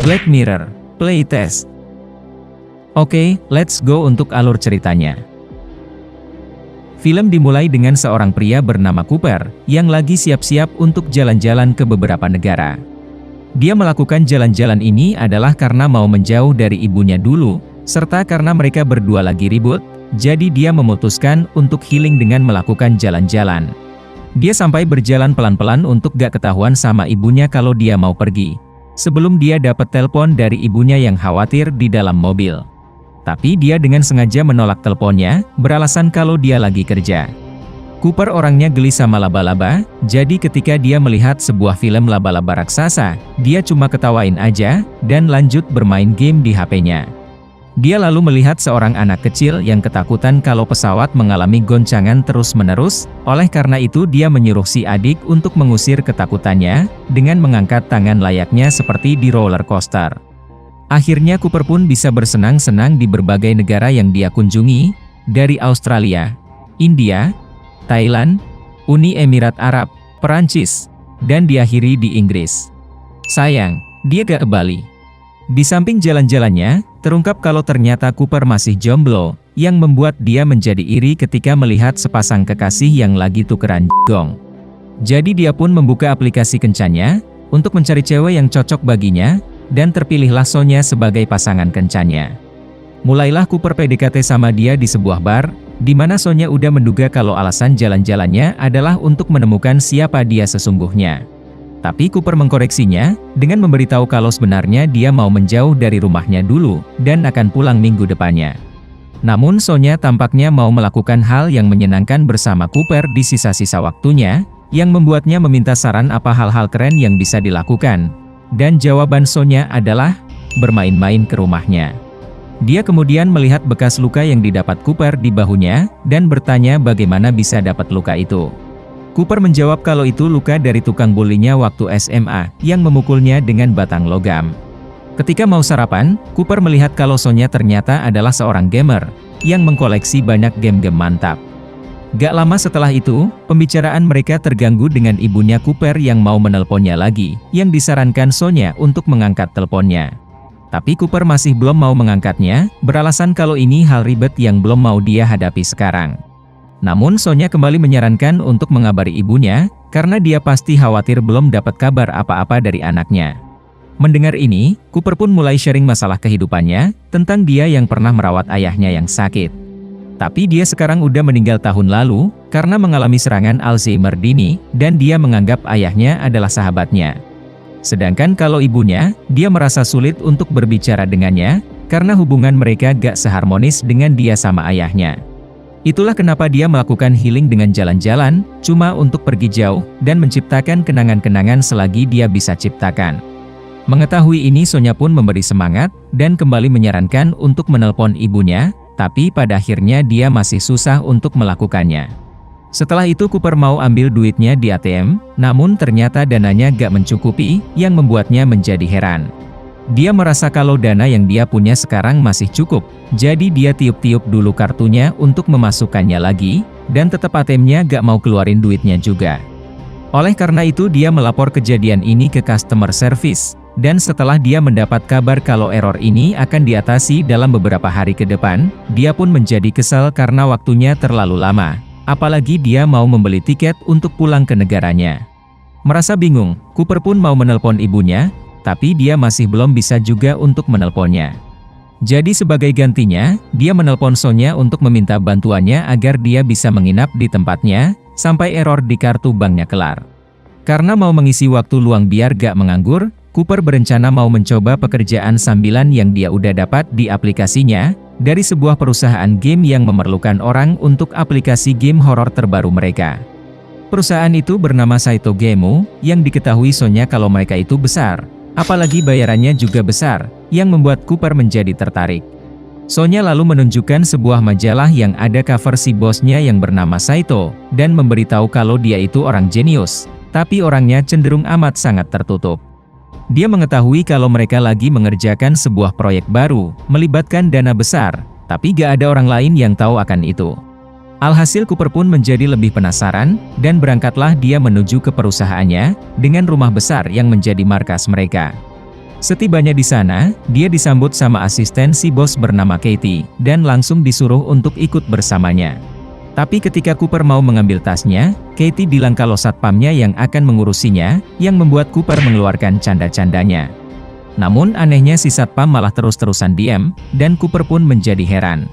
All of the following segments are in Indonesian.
Black Mirror Playtest. Oke, let's go untuk alur ceritanya. Film dimulai dengan seorang pria bernama Cooper, yang lagi siap-siap untuk jalan-jalan ke beberapa negara. Dia melakukan jalan-jalan ini adalah karena mau menjauh dari ibunya dulu, serta karena mereka berdua lagi ribut, jadi dia memutuskan untuk healing dengan melakukan jalan-jalan. Dia sampai berjalan pelan-pelan untuk gak ketahuan sama ibunya kalau dia mau pergi. Sebelum dia dapat telepon dari ibunya yang khawatir di dalam mobil. Tapi dia dengan sengaja menolak teleponnya, beralasan kalau dia lagi kerja. Cooper orangnya geli sama laba-laba, jadi ketika dia melihat sebuah film laba-laba raksasa, dia cuma ketawain aja, dan lanjut bermain game di HP-nya. Dia lalu melihat seorang anak kecil yang ketakutan kalau pesawat mengalami goncangan terus-menerus, oleh karena itu dia menyuruh si adik untuk mengusir ketakutannya, dengan mengangkat tangan layaknya seperti di roller coaster. Akhirnya Cooper pun bisa bersenang-senang di berbagai negara yang dia kunjungi, dari Australia, India, Thailand, Uni Emirat Arab, Perancis, dan diakhiri di Inggris. Sayang, dia gak ke Bali. Di samping jalan-jalannya, terungkap kalau ternyata Cooper masih jomblo, yang membuat dia menjadi iri ketika melihat sepasang kekasih yang lagi tukeran gong. Jadi dia pun membuka aplikasi kencannya, untuk mencari cewek yang cocok baginya, dan terpilihlah Sonya sebagai pasangan kencannya. Mulailah Cooper PDKT sama dia di sebuah bar, di mana Sonya udah menduga kalau alasan jalan-jalannya adalah untuk menemukan siapa dia sesungguhnya. Tapi Cooper mengkoreksinya, dengan memberitahu kalau sebenarnya dia mau menjauh dari rumahnya dulu, dan akan pulang minggu depannya. Namun Sonya tampaknya mau melakukan hal yang menyenangkan bersama Cooper di sisa-sisa waktunya, yang membuatnya meminta saran apa hal-hal keren yang bisa dilakukan. Dan jawaban Sonya adalah, bermain-main ke rumahnya. Dia kemudian melihat bekas luka yang didapat Cooper di bahunya, dan bertanya bagaimana bisa dapat luka itu. Cooper menjawab kalau itu luka dari tukang bulinya waktu SMA, yang memukulnya dengan batang logam. Ketika mau sarapan, Cooper melihat kalau Sonya ternyata adalah seorang gamer, yang mengkoleksi banyak game-game mantap. Gak lama setelah itu, pembicaraan mereka terganggu dengan ibunya Cooper yang mau menelponnya lagi, yang disarankan Sonya untuk mengangkat teleponnya. Tapi Cooper masih belum mau mengangkatnya, beralasan kalau ini hal ribet yang belum mau dia hadapi sekarang. Namun Sonya kembali menyarankan untuk mengabari ibunya, karena dia pasti khawatir belum dapat kabar apa-apa dari anaknya. Mendengar ini, Cooper pun mulai sharing masalah kehidupannya, tentang dia yang pernah merawat ayahnya yang sakit. Tapi dia sekarang udah meninggal tahun lalu, karena mengalami serangan Alzheimer dini, dan dia menganggap ayahnya adalah sahabatnya. Sedangkan kalau ibunya, dia merasa sulit untuk berbicara dengannya, karena hubungan mereka gak seharmonis dengan dia sama ayahnya. Itulah kenapa dia melakukan healing dengan jalan-jalan, cuma untuk pergi jauh, dan menciptakan kenangan-kenangan selagi dia bisa ciptakan. Mengetahui ini Sonya pun memberi semangat, dan kembali menyarankan untuk menelpon ibunya, tapi pada akhirnya dia masih susah untuk melakukannya. Setelah itu Cooper mau ambil duitnya di ATM, namun ternyata dananya gak mencukupi, yang membuatnya menjadi heran. Dia merasa kalau dana yang dia punya sekarang masih cukup, jadi dia tiup-tiup dulu kartunya untuk memasukkannya lagi, dan tetap ATM-nya gak mau keluarin duitnya juga. Oleh karena itu dia melapor kejadian ini ke customer service, dan setelah dia mendapat kabar kalau error ini akan diatasi dalam beberapa hari ke depan, dia pun menjadi kesal karena waktunya terlalu lama, apalagi dia mau membeli tiket untuk pulang ke negaranya. Merasa bingung, Cooper pun mau menelpon ibunya, tapi dia masih belum bisa juga untuk menelponnya. Jadi sebagai gantinya, dia menelpon Sonya untuk meminta bantuannya agar dia bisa menginap di tempatnya, sampai error di kartu banknya kelar. Karena mau mengisi waktu luang biar gak menganggur, Cooper berencana mau mencoba pekerjaan sambilan yang dia udah dapat di aplikasinya, dari sebuah perusahaan game yang memerlukan orang untuk aplikasi game horor terbaru mereka. Perusahaan itu bernama Saito Game, yang diketahui Sonya kalau mereka itu besar. Apalagi bayarannya juga besar, yang membuat Cooper menjadi tertarik. Sonya lalu menunjukkan sebuah majalah yang ada cover si bosnya yang bernama Saito, dan memberitahu kalau dia itu orang jenius, tapi orangnya cenderung amat sangat tertutup. Dia mengetahui kalau mereka lagi mengerjakan sebuah proyek baru, melibatkan dana besar, tapi gak ada orang lain yang tahu akan itu. Alhasil Cooper pun menjadi lebih penasaran, dan berangkatlah dia menuju ke perusahaannya, dengan rumah besar yang menjadi markas mereka. Setibanya di sana, dia disambut sama asisten si bos bernama Katie, dan langsung disuruh untuk ikut bersamanya. Tapi ketika Cooper mau mengambil tasnya, Katie bilang kalau satpamnya yang akan mengurusinya, yang membuat Cooper mengeluarkan canda-candanya. Namun anehnya si satpam malah terus-terusan diam, dan Cooper pun menjadi heran.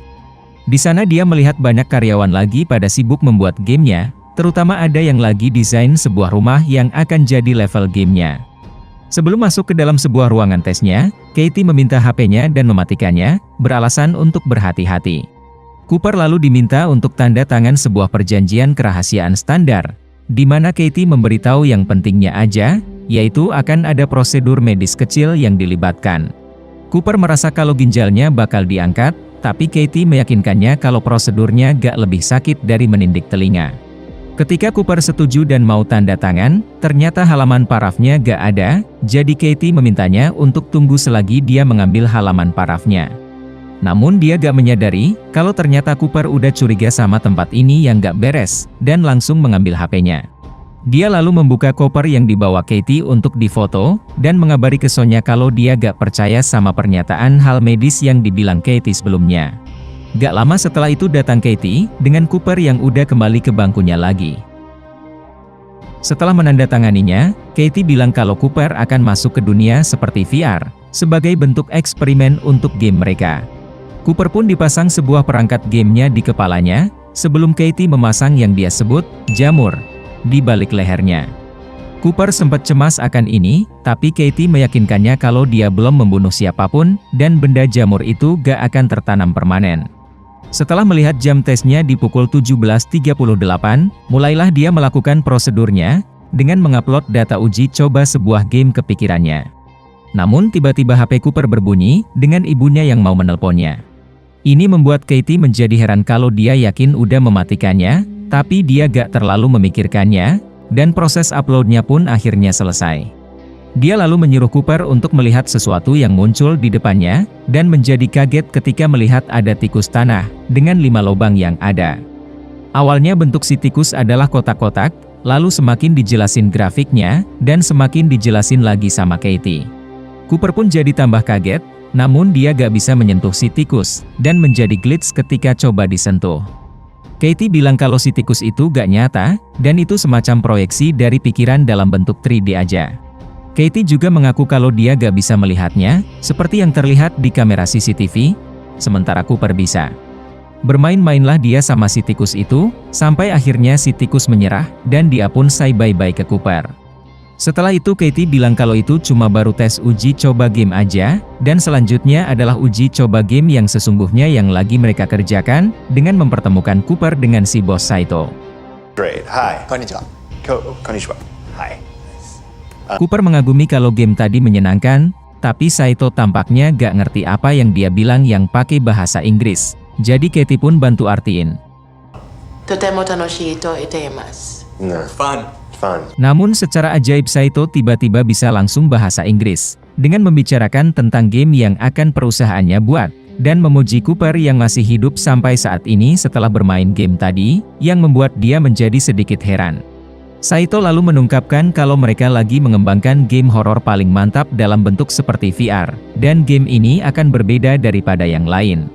Di sana dia melihat banyak karyawan lagi pada sibuk membuat gamenya, terutama ada yang lagi desain sebuah rumah yang akan jadi level gamenya. Sebelum masuk ke dalam sebuah ruangan tesnya, Katie meminta HP-nya dan mematikannya, beralasan untuk berhati-hati. Cooper lalu diminta untuk tanda tangan sebuah perjanjian kerahasiaan standar, di mana Katie memberitahu yang pentingnya aja, yaitu akan ada prosedur medis kecil yang dilibatkan. Cooper merasa kalau ginjalnya bakal diangkat, tapi Katie meyakinkannya kalau prosedurnya gak lebih sakit dari menindik telinga. Ketika Cooper setuju dan mau tanda tangan, ternyata halaman parafnya gak ada, jadi Katie memintanya untuk tunggu selagi dia mengambil halaman parafnya. Namun dia gak menyadari, kalau ternyata Cooper udah curiga sama tempat ini yang gak beres, dan langsung mengambil HP-nya. Dia lalu membuka koper yang dibawa Katie untuk difoto, dan mengabari ke Sonya kalau dia gak percaya sama pernyataan hal medis yang dibilang Katie sebelumnya. Gak lama setelah itu datang Katie, dengan Cooper yang udah kembali ke bangkunya lagi. Setelah menandatanganinya, Katie bilang kalau Cooper akan masuk ke dunia seperti VR, sebagai bentuk eksperimen untuk game mereka. Cooper pun dipasang sebuah perangkat gamenya di kepalanya, sebelum Katie memasang yang dia sebut, jamur, di balik lehernya. Cooper sempat cemas akan ini, tapi Katie meyakinkannya kalau dia belum membunuh siapapun, dan benda jamur itu gak akan tertanam permanen. Setelah melihat jam tesnya di pukul 17.38, mulailah dia melakukan prosedurnya, dengan mengupload data uji coba sebuah game kepikirannya. Namun tiba-tiba HP Cooper berbunyi, dengan ibunya yang mau menelponnya. Ini membuat Katie menjadi heran kalau dia yakin udah mematikannya, tapi dia gak terlalu memikirkannya, dan proses uploadnya pun akhirnya selesai. Dia lalu menyuruh Cooper untuk melihat sesuatu yang muncul di depannya, dan menjadi kaget ketika melihat ada tikus tanah, dengan 5 lubang yang ada. Awalnya bentuk si tikus adalah kotak-kotak, lalu semakin dijelasin grafiknya, dan semakin dijelasin lagi sama Katie. Cooper pun jadi tambah kaget, namun dia gak bisa menyentuh si tikus, dan menjadi glitch ketika coba disentuh. Katie bilang kalau si tikus itu gak nyata, dan itu semacam proyeksi dari pikiran dalam bentuk 3D aja. Katie juga mengaku kalau dia gak bisa melihatnya, seperti yang terlihat di kamera CCTV, sementara Cooper bisa. Bermain-mainlah dia sama si tikus itu, sampai akhirnya si tikus menyerah, dan dia pun say bye-bye ke Cooper. Setelah itu Katie bilang kalau itu cuma baru tes uji coba game aja, dan selanjutnya adalah uji coba game yang sesungguhnya yang lagi mereka kerjakan, dengan mempertemukan Cooper dengan si bos Saito. Great. Hi. Konnichiwa. Konnichiwa. Hi. Cooper mengagumi kalau game tadi menyenangkan, tapi Saito tampaknya gak ngerti apa yang dia bilang yang pakai bahasa Inggris. Jadi Katie pun bantu artiin. Totemo tanoshii to iteimasu. Fun. Namun secara ajaib Saito tiba-tiba bisa langsung bahasa Inggris, dengan membicarakan tentang game yang akan perusahaannya buat, dan memuji Cooper yang masih hidup sampai saat ini setelah bermain game tadi, yang membuat dia menjadi sedikit heran. Saito lalu mengungkapkan kalau mereka lagi mengembangkan game horor paling mantap dalam bentuk seperti VR, dan game ini akan berbeda daripada yang lain.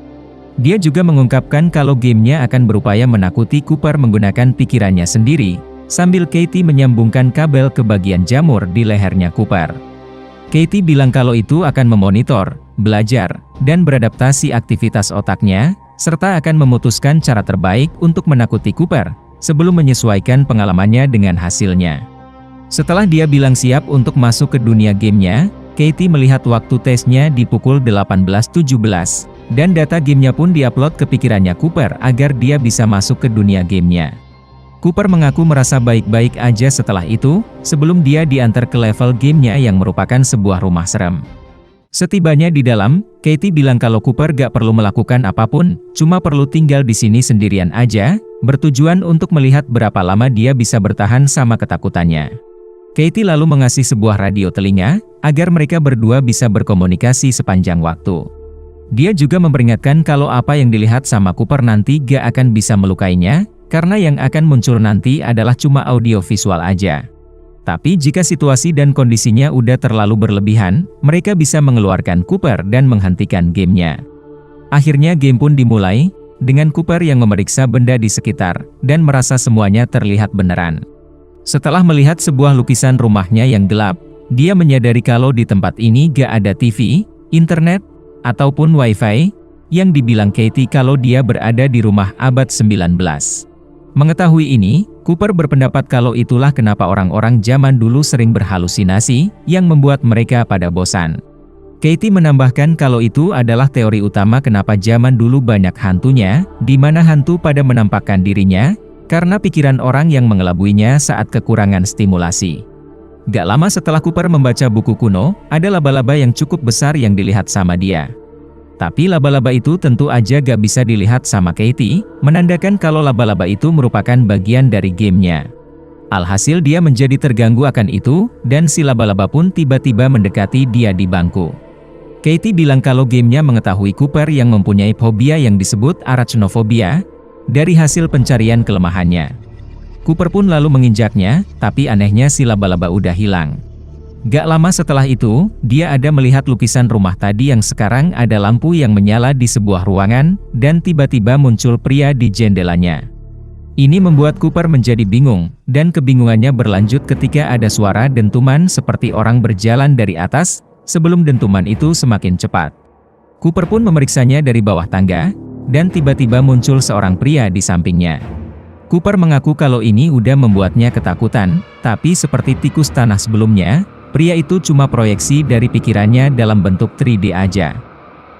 Dia juga mengungkapkan kalau gamenya akan berupaya menakuti Cooper menggunakan pikirannya sendiri, sambil Katie menyambungkan kabel ke bagian jamur di lehernya Cooper. Katie bilang kalau itu akan memonitor, belajar, dan beradaptasi aktivitas otaknya, serta akan memutuskan cara terbaik untuk menakuti Cooper, sebelum menyesuaikan pengalamannya dengan hasilnya. Setelah dia bilang siap untuk masuk ke dunia gamenya, Katie melihat waktu tesnya di pukul 18.17, dan data gamenya pun diupload ke pikirannya Cooper agar dia bisa masuk ke dunia gamenya. Cooper mengaku merasa baik-baik aja setelah itu, sebelum dia diantar ke level gamenya yang merupakan sebuah rumah serem. Setibanya di dalam, Katie bilang kalau Cooper gak perlu melakukan apapun, cuma perlu tinggal di sini sendirian aja, bertujuan untuk melihat berapa lama dia bisa bertahan sama ketakutannya. Katie lalu mengasih sebuah radio telinga, agar mereka berdua bisa berkomunikasi sepanjang waktu. Dia juga memperingatkan kalau apa yang dilihat sama Cooper nanti gak akan bisa melukainya, karena yang akan muncul nanti adalah cuma audio visual aja. Tapi jika situasi dan kondisinya udah terlalu berlebihan, mereka bisa mengeluarkan Cooper dan menghentikan gamenya. Akhirnya game pun dimulai, dengan Cooper yang memeriksa benda di sekitar, dan merasa semuanya terlihat beneran. Setelah melihat sebuah lukisan rumahnya yang gelap, dia menyadari kalau di tempat ini gak ada TV, internet, ataupun wifi, yang dibilang Katie kalau dia berada di rumah abad 19. Mengetahui ini, Cooper berpendapat kalau itulah kenapa orang-orang zaman dulu sering berhalusinasi, yang membuat mereka pada bosan. Katie menambahkan kalau itu adalah teori utama kenapa zaman dulu banyak hantunya, di mana hantu pada menampakkan dirinya, karena pikiran orang yang mengelabuinya saat kekurangan stimulasi. Gak lama setelah Cooper membaca buku kuno, ada laba-laba yang cukup besar yang dilihat sama dia. Tapi laba-laba itu tentu aja gak bisa dilihat sama Katie, menandakan kalau laba-laba itu merupakan bagian dari gamenya. Alhasil dia menjadi terganggu akan itu, dan si laba-laba pun tiba-tiba mendekati dia di bangku. Katie bilang kalau gamenya mengetahui Cooper yang mempunyai fobia yang disebut arachnofobia, dari hasil pencarian kelemahannya. Cooper pun lalu menginjaknya, tapi anehnya si laba-laba udah hilang. Gak lama setelah itu, dia ada melihat lukisan rumah tadi yang sekarang ada lampu yang menyala di sebuah ruangan, dan tiba-tiba muncul pria di jendelanya. Ini membuat Cooper menjadi bingung, dan kebingungannya berlanjut ketika ada suara dentuman seperti orang berjalan dari atas, sebelum dentuman itu semakin cepat. Cooper pun memeriksanya dari bawah tangga, dan tiba-tiba muncul seorang pria di sampingnya. Cooper mengaku kalau ini udah membuatnya ketakutan, tapi seperti tikus tanah sebelumnya, pria itu cuma proyeksi dari pikirannya dalam bentuk 3D aja.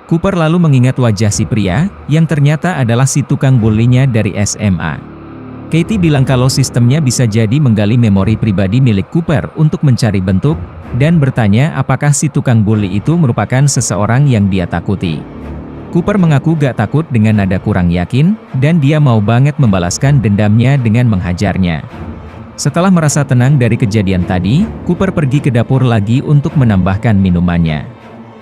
Cooper lalu mengingat wajah si pria, yang ternyata adalah si tukang bulinya dari SMA. Katie bilang kalau sistemnya bisa jadi menggali memori pribadi milik Cooper untuk mencari bentuk, dan bertanya apakah si tukang bully itu merupakan seseorang yang dia takuti. Cooper mengaku gak takut dengan nada kurang yakin, dan dia mau banget membalaskan dendamnya dengan menghajarnya. Setelah merasa tenang dari kejadian tadi, Cooper pergi ke dapur lagi untuk menambahkan minumannya.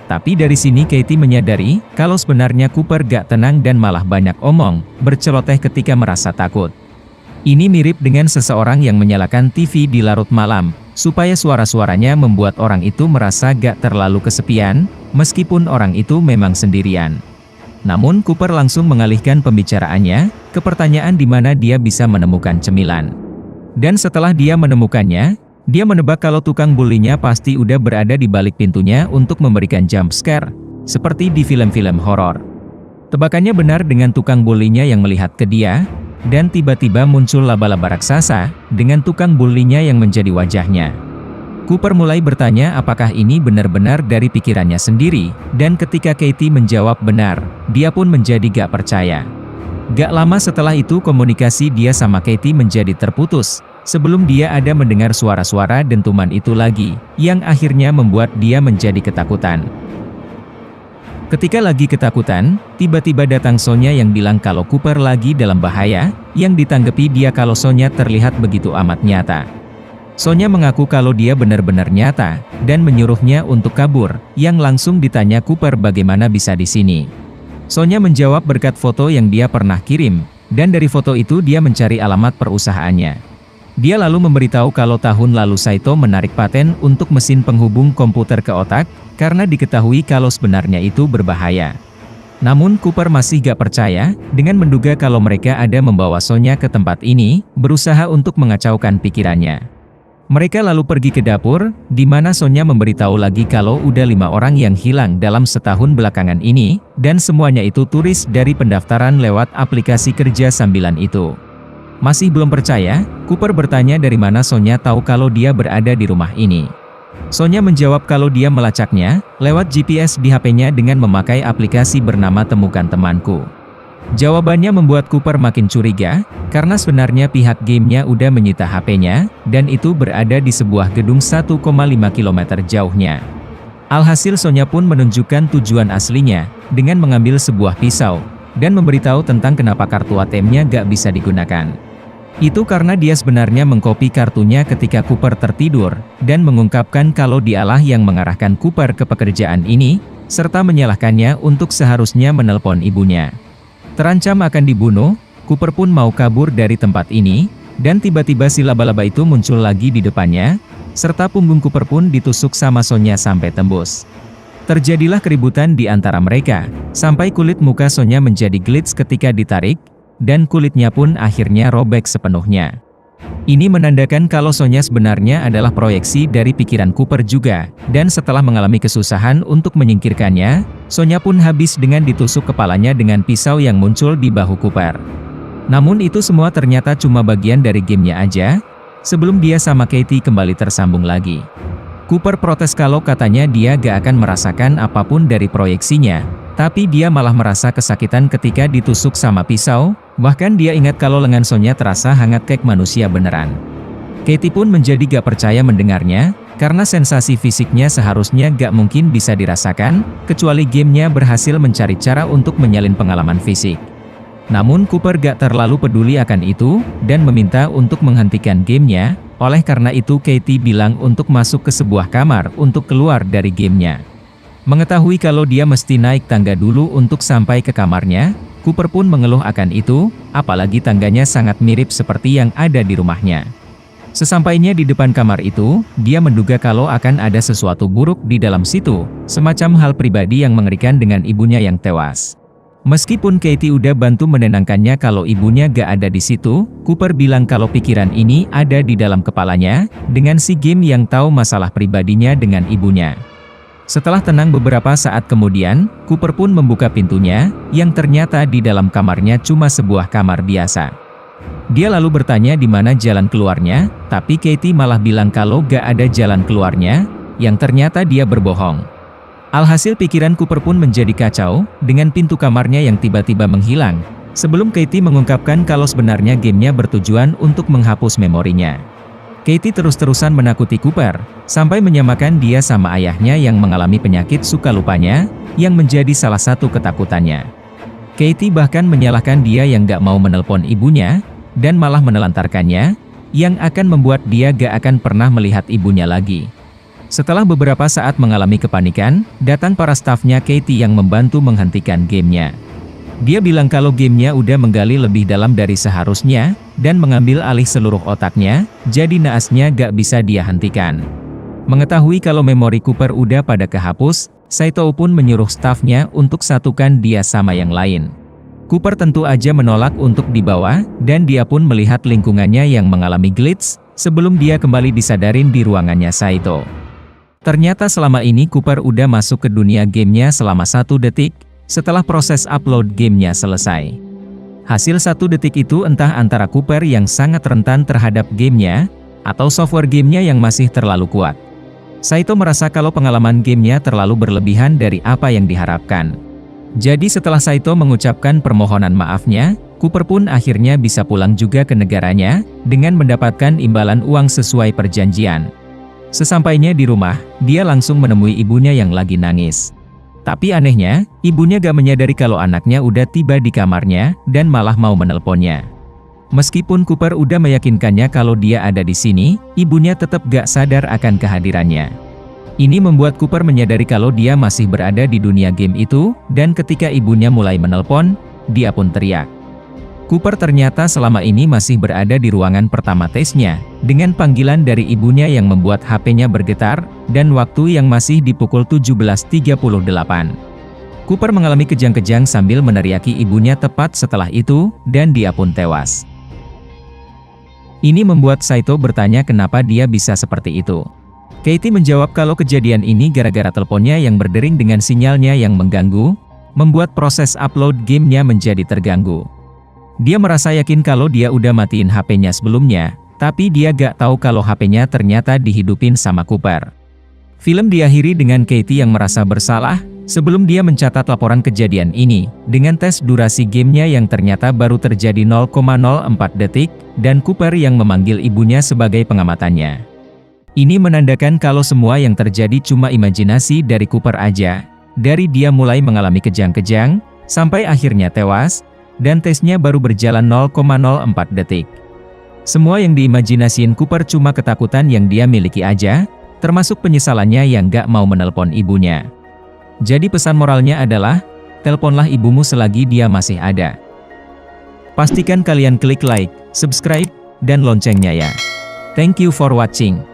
Tapi dari sini Katie menyadari, kalau sebenarnya Cooper gak tenang dan malah banyak omong, berceloteh ketika merasa takut. Ini mirip dengan seseorang yang menyalakan TV di larut malam, supaya suara-suaranya membuat orang itu merasa gak terlalu kesepian, meskipun orang itu memang sendirian. Namun Cooper langsung mengalihkan pembicaraannya, ke pertanyaan di mana dia bisa menemukan cemilan. Dan setelah dia menemukannya, dia menebak kalau tukang bulinya pasti udah berada di balik pintunya untuk memberikan jump scare, seperti di film-film horor. Tebakannya benar dengan tukang bulinya yang melihat ke dia, dan tiba-tiba muncul laba-laba raksasa, dengan tukang bulinya yang menjadi wajahnya. Cooper mulai bertanya apakah ini benar-benar dari pikirannya sendiri, dan ketika Katie menjawab benar, dia pun menjadi gak percaya. Gak lama setelah itu komunikasi dia sama Katie menjadi terputus, sebelum dia ada mendengar suara-suara dentuman itu lagi, yang akhirnya membuat dia menjadi ketakutan. Ketika lagi ketakutan, tiba-tiba datang Sonya yang bilang kalau Cooper lagi dalam bahaya, yang ditanggapi dia kalau Sonya terlihat begitu amat nyata. Sonya mengaku kalau dia benar-benar nyata, dan menyuruhnya untuk kabur, yang langsung ditanya Cooper bagaimana bisa di sini. Sonya menjawab berkat foto yang dia pernah kirim, dan dari foto itu dia mencari alamat perusahaannya. Dia lalu memberitahu kalau tahun lalu Saito menarik paten untuk mesin penghubung komputer ke otak, karena diketahui kalau sebenarnya itu berbahaya. Namun Cooper masih gak percaya, dengan menduga kalau mereka ada membawa Sonya ke tempat ini, berusaha untuk mengacaukan pikirannya. Mereka lalu pergi ke dapur, di mana Sonya memberitahu lagi kalau udah 5 orang yang hilang dalam setahun belakangan ini, dan semuanya itu turis dari pendaftaran lewat aplikasi kerja sambilan itu. Masih belum percaya, Cooper bertanya dari mana Sonya tahu kalau dia berada di rumah ini. Sonya menjawab kalau dia melacaknya, lewat GPS di HP-nya dengan memakai aplikasi bernama Temukan Temanku. Jawabannya membuat Cooper makin curiga, karena sebenarnya pihak gamenya udah menyita HP-nya, dan itu berada di sebuah gedung 1,5 km jauhnya. Alhasil Sonya pun menunjukkan tujuan aslinya, dengan mengambil sebuah pisau, dan memberitahu tentang kenapa kartu ATM-nya gak bisa digunakan. Itu karena dia sebenarnya mengkopi kartunya ketika Cooper tertidur, dan mengungkapkan kalau dialah yang mengarahkan Cooper ke pekerjaan ini, serta menyalahkannya untuk seharusnya menelpon ibunya. Terancam akan dibunuh, Cooper pun mau kabur dari tempat ini, dan tiba-tiba si laba-laba itu muncul lagi di depannya, serta punggung Cooper pun ditusuk sama Sonya sampai tembus. Terjadilah keributan di antara mereka, sampai kulit muka Sonya menjadi glitch ketika ditarik, dan kulitnya pun akhirnya robek sepenuhnya. Ini menandakan kalau Sonya sebenarnya adalah proyeksi dari pikiran Cooper juga, dan setelah mengalami kesusahan untuk menyingkirkannya, Sonya pun habis dengan ditusuk kepalanya dengan pisau yang muncul di bahu Cooper. Namun itu semua ternyata cuma bagian dari gamenya aja, sebelum dia sama Katie kembali tersambung lagi. Cooper protes kalau katanya dia gak akan merasakan apapun dari proyeksinya, tapi dia malah merasa kesakitan ketika ditusuk sama pisau, bahkan dia ingat kalau lengan Sonya terasa hangat kayak manusia beneran. Katie pun menjadi gak percaya mendengarnya, karena sensasi fisiknya seharusnya gak mungkin bisa dirasakan, kecuali gamenya berhasil mencari cara untuk menyalin pengalaman fisik. Namun Cooper gak terlalu peduli akan itu, dan meminta untuk menghentikan gamenya. Oleh karena itu Katie bilang untuk masuk ke sebuah kamar untuk keluar dari gamenya. Mengetahui kalau dia mesti naik tangga dulu untuk sampai ke kamarnya, Cooper pun mengeluh akan itu, apalagi tangganya sangat mirip seperti yang ada di rumahnya. Sesampainya di depan kamar itu, dia menduga kalau akan ada sesuatu buruk di dalam situ, semacam hal pribadi yang mengerikan dengan ibunya yang tewas. Meskipun Katie udah bantu menenangkannya kalau ibunya gak ada di situ, Cooper bilang kalau pikiran ini ada di dalam kepalanya, dengan si game yang tahu masalah pribadinya dengan ibunya. Setelah tenang beberapa saat kemudian, Cooper pun membuka pintunya, yang ternyata di dalam kamarnya cuma sebuah kamar biasa. Dia lalu bertanya di mana jalan keluarnya, tapi Katie malah bilang kalau gak ada jalan keluarnya, yang ternyata dia berbohong. Alhasil pikiran Cooper pun menjadi kacau, dengan pintu kamarnya yang tiba-tiba menghilang, sebelum Katie mengungkapkan kalau sebenarnya gamenya bertujuan untuk menghapus memorinya. Katie terus-terusan menakuti Cooper, sampai menyamakan dia sama ayahnya yang mengalami penyakit suka lupanya, yang menjadi salah satu ketakutannya. Katie bahkan menyalahkan dia yang gak mau menelpon ibunya, dan malah menelantarkannya, yang akan membuat dia gak akan pernah melihat ibunya lagi. Setelah beberapa saat mengalami kepanikan, datang para stafnya Katie yang membantu menghentikan gamenya. Dia bilang kalau gamenya udah menggali lebih dalam dari seharusnya, dan mengambil alih seluruh otaknya, jadi naasnya gak bisa dia hentikan. Mengetahui kalau memori Cooper udah pada kehapus, Saito pun menyuruh stafnya untuk satukan dia sama yang lain. Cooper tentu aja menolak untuk dibawa, dan dia pun melihat lingkungannya yang mengalami glitch, sebelum dia kembali disadarin di ruangannya Saito. Ternyata selama ini Cooper udah masuk ke dunia gamenya selama 1 detik, setelah proses upload gamenya selesai. Hasil 1 detik itu entah antara Cooper yang sangat rentan terhadap gamenya, atau software gamenya yang masih terlalu kuat. Saito merasa kalau pengalaman gamenya terlalu berlebihan dari apa yang diharapkan. Jadi setelah Saito mengucapkan permohonan maafnya, Cooper pun akhirnya bisa pulang juga ke negaranya, dengan mendapatkan imbalan uang sesuai perjanjian. Sesampainya di rumah, dia langsung menemui ibunya yang lagi nangis. Tapi anehnya, ibunya gak menyadari kalau anaknya udah tiba di kamarnya, dan malah mau menelponnya. Meskipun Cooper udah meyakinkannya kalau dia ada di sini, ibunya tetap gak sadar akan kehadirannya. Ini membuat Cooper menyadari kalau dia masih berada di dunia game itu, dan ketika ibunya mulai menelpon, dia pun teriak. Cooper ternyata selama ini masih berada di ruangan pertama tesnya, dengan panggilan dari ibunya yang membuat HP-nya bergetar, dan waktu yang masih di pukul 17.38. Cooper mengalami kejang-kejang sambil meneriaki ibunya tepat setelah itu, dan dia pun tewas. Ini membuat Saito bertanya kenapa dia bisa seperti itu. Katie menjawab kalau kejadian ini gara-gara teleponnya yang berdering dengan sinyalnya yang mengganggu, membuat proses upload gamenya menjadi terganggu. Dia merasa yakin kalau dia udah matiin HP-nya sebelumnya, tapi dia gak tahu kalau HP-nya ternyata dihidupin sama Cooper. Film diakhiri dengan Katie yang merasa bersalah, sebelum dia mencatat laporan kejadian ini, dengan tes durasi gamenya yang ternyata baru terjadi 0,04 detik, dan Cooper yang memanggil ibunya sebagai pengamatannya. Ini menandakan kalau semua yang terjadi cuma imajinasi dari Cooper aja, dari dia mulai mengalami kejang-kejang, sampai akhirnya tewas, dan tesnya baru berjalan 0,04 detik. Semua yang diimajinasiin Cooper cuma ketakutan yang dia miliki aja, termasuk penyesalannya yang gak mau menelpon ibunya. Jadi pesan moralnya adalah, telponlah ibumu selagi dia masih ada. Pastikan kalian klik like, subscribe, dan loncengnya ya. Thank you for watching.